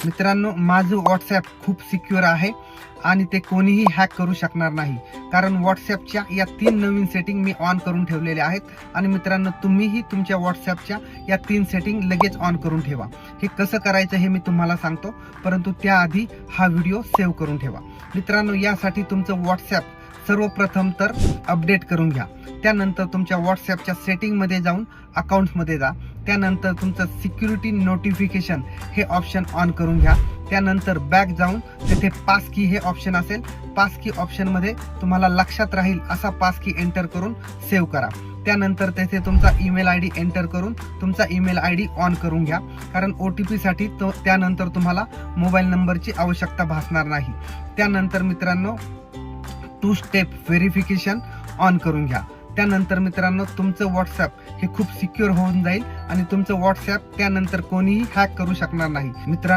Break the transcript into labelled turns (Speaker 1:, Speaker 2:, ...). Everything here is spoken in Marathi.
Speaker 1: मित्रांनो, माझं व्हॉट्सॲप खूप सिक्युअर आहे आणि ते कोणीही हॅक करू शकणार नाही, कारण व्हॉट्सॲपच्या या 3 नवीन सेटिंग मी ऑन करून ठेवलेल्या आहेत. आणि मित्रांनो, तुम्हीही तुमच्या व्हॉट्सॲपच्या या 3 सेटिंग लगेच ऑन करून ठेवा. हे कसं करायचं हे मी तुम्हाला सांगतो, परंतु त्याआधी हा व्हिडिओ सेव्ह करून ठेवा. मित्रांनो, यासाठी तुमचं व्हॉट्सॲप सर्वप्रथम तर अपडेट करून घ्या. त्यानंतर तुमच्या व्हॉट्सॲपच्या सेटिंगमध्ये जाऊन अकाउंट्समध्ये जा. त्यानंतर तुमचं सिक्युरिटी नोटिफिकेशन हे ऑप्शन ऑन करून घ्या. त्यानंतर बॅक जाऊन तिथे पास की हे ऑप्शन असेल, पास की ऑप्शनमध्ये तुम्हाला लक्षात राहील असा पास की एंटर करून सेव्ह करा. त्यानंतर तेथे तुमचा ईमेल आय डी एंटर करून तुमचा ईमेल आय डी ऑन करून घ्या, कारण OTP साठी त्यानंतर तुम्हाला मोबाईल नंबरची आवश्यकता भासणार नाही. त्यानंतर मित्रांनो, 2 स्टेप व्हेरिफिकेशन ऑन करून घ्या. त्यानंतर मित्रांनो, तुमचं व्हॉट्सॲप हे खूप सिक्युअर होऊन जाईल आणि तुमचं व्हॉट्सॲप त्यानंतर कोणीही हॅक करू शकणार नाही. मित्रांनो,